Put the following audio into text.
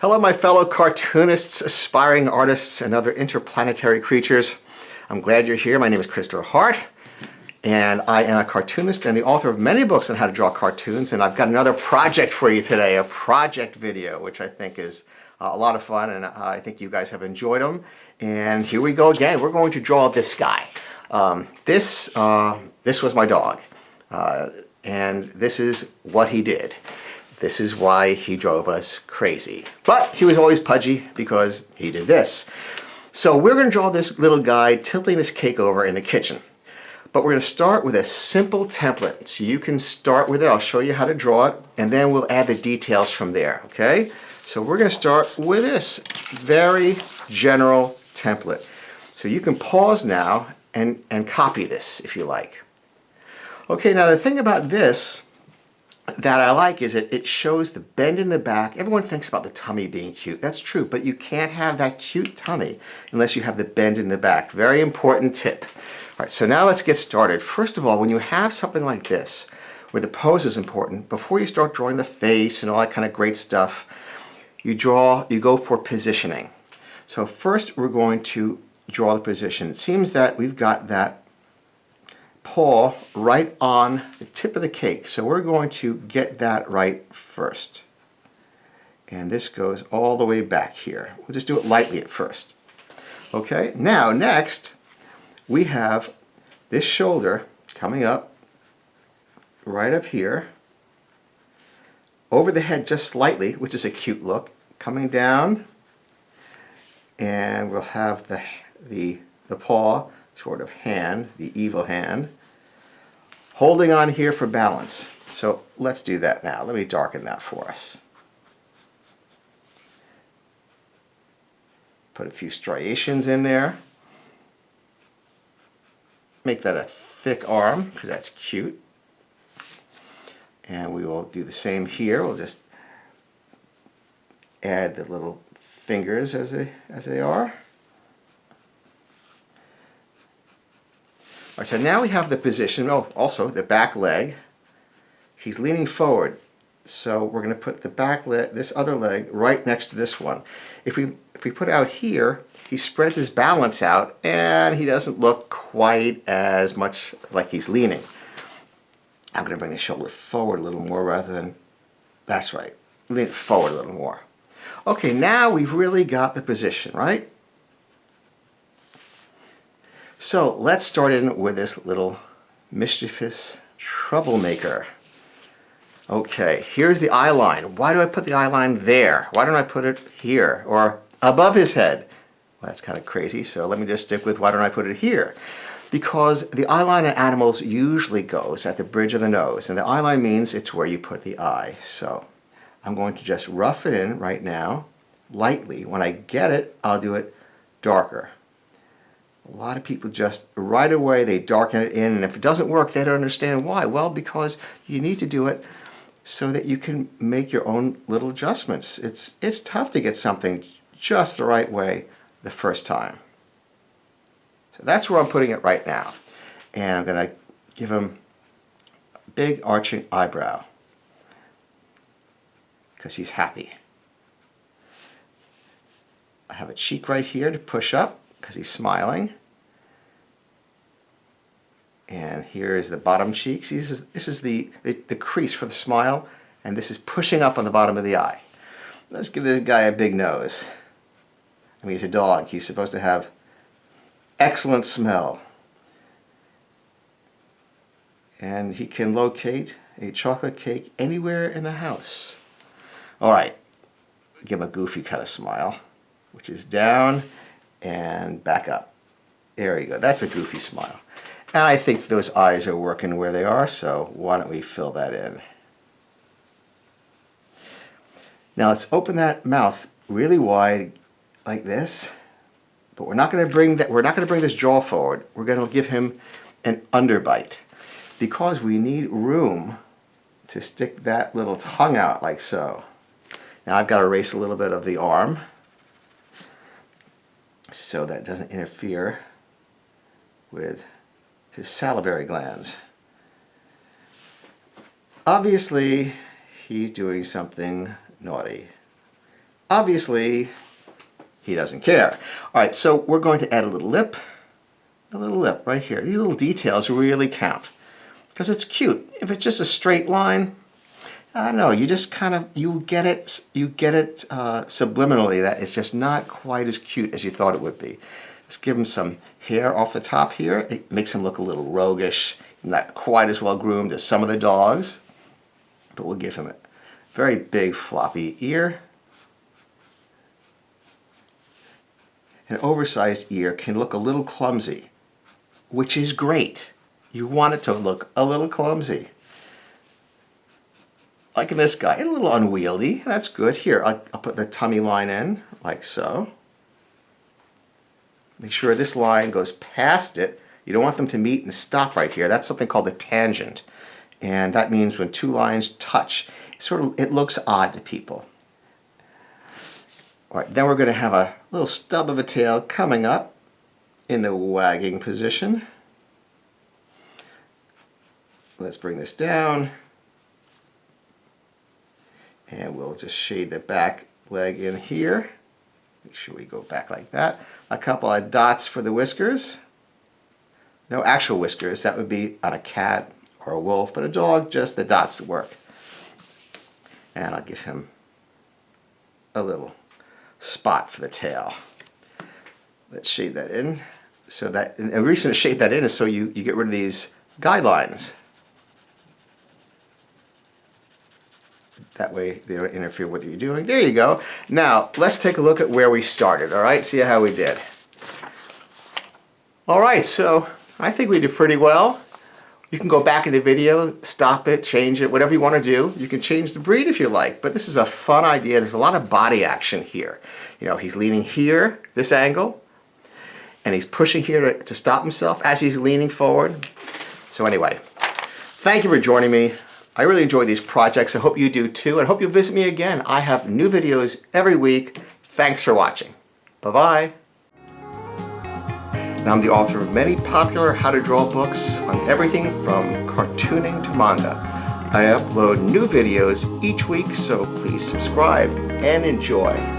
Hello, my fellow cartoonists, aspiring artists, and other interplanetary creatures. I'm glad you're here. My name is Christopher Hart, and I am a cartoonist and the author of many books on how to draw cartoons. And I've got another project for you today, a project video, which I think is a lot of fun, and I think you guys have enjoyed them. And here we go again. We're going to draw this guy. This was my dog, and this is what he did. This is why he drove us crazy. But he was always pudgy because he did this. So we're going to draw this little guy tilting this cake over in the kitchen. But we're going to start with a simple template. So you can start with it. I'll show you how to draw it, and then we'll add the details from there, okay? So we're going to start with this very general template. So you can pause now and copy this if you like. Okay, now the thing about this that I like is that it shows the bend in the back. Everyone thinks about the tummy being cute. That's true, but you can't have that cute tummy unless you have the bend in the back. Very important tip. All right, so now let's get started. First of all, when you have something like this, where the pose is important, before you start drawing the face and all that kind of great stuff, you go for positioning. So first we're going to draw the position. It seems that we've got that paw right on the tip of the cake. So we're going to get that right first. And this goes all the way back here. We'll just do it lightly at first. Okay, now next we have this shoulder coming up right up here over the head just slightly, which is a cute look, coming down, and we'll have the paw, sort of hand, the evil hand, holding on here for balance. So let's do that now. Let me darken that for us. Put a few striations in there. Make that a thick arm, because that's cute. And we will do the same here. We'll just add the little fingers as they are. All right, so now we have the position. Oh, also the back leg. He's leaning forward, so we're going to put the back leg, this other leg, right next to this one. If we put it out here, he spreads his balance out, and he doesn't look quite as much like he's leaning. I'm going to bring the shoulder forward a little more rather than, that's right, lean it forward a little more. Okay, now we've really got the position, right? So let's start in with this little mischievous troublemaker. Okay, here's the eye line. Why do I put the eye line there? Why don't I put it here or above his head? Well, that's kind of crazy, so let me just stick with why don't I put it here? Because the eye line in animals usually goes at the bridge of the nose, and the eye line means it's where you put the eye. So I'm going to just rough it in right now, lightly. When I get it, I'll do it darker. A lot of people just right away they darken it in, and if it doesn't work, they don't understand why. Well, because you need to do it so that you can make your own little adjustments. It's tough to get something just the right way the first time. So that's where I'm putting it right now. And I'm going to give him a big arching eyebrow because he's happy. I have a cheek right here to push up because he's smiling. And here is the bottom cheek. See, this is the crease for the smile, and this is pushing up on the bottom of the eye. Let's give this guy a big nose. I mean, he's a dog. He's supposed to have excellent smell. And he can locate a chocolate cake anywhere in the house. All right, give him a goofy kind of smile, which is down and back up. There you go. That's a goofy smile. And I think those eyes are working where they are, so why don't we fill that in? Now let's open that mouth really wide like this, but we're not going to bring this jaw forward. We're going to give him an underbite because we need room to stick that little tongue out like so. Now I've got to erase a little bit of the arm so that it doesn't interfere with his salivary glands. Obviously, he's doing something naughty. Obviously, he doesn't care. All right, so we're going to add a little lip right here. These little details really count because it's cute. If it's just a straight line, I don't know, you just kind of, you get it subliminally that it's just not quite as cute as you thought it would be. Let's give him some hair off the top here. It makes him look a little roguish, not quite as well groomed as some of the dogs, but we'll give him a very big floppy ear. An oversized ear can look a little clumsy, which is great. You want it to look a little clumsy. Like in this guy, a little unwieldy. That's good. Here, I'll put the tummy line in, like so. Make sure this line goes past it. You don't want them to meet and stop right here. That's something called a tangent. And that means when two lines touch, it looks odd to people. All right, then we're going to have a little stub of a tail coming up in the wagging position. Let's bring this down. And we'll just shade the back leg in here. Make sure we go back like that. A couple of dots for the whiskers. No actual whiskers, that would be on a cat or a wolf, but a dog, just the dots work. And I'll give him a little spot for the tail. Let's shade that in. So that, and the reason to shade that in is so you get rid of these guidelines. That way they don't interfere with what you're doing. There you go. Now, let's take a look at where we started, all right? See how we did. All right, so I think we did pretty well. You can go back in the video, stop it, change it, whatever you want to do. You can change the breed if you like, but this is a fun idea. There's a lot of body action here. You know, he's leaning here, this angle, and he's pushing here to stop himself as he's leaning forward. So anyway, thank you for joining me. I really enjoy these projects. I hope you do too, and I hope you'll visit me again. I have new videos every week. Thanks for watching. Bye-bye. And I'm the author of many popular how to draw books on everything from cartooning to manga. I upload new videos each week, so please subscribe and enjoy.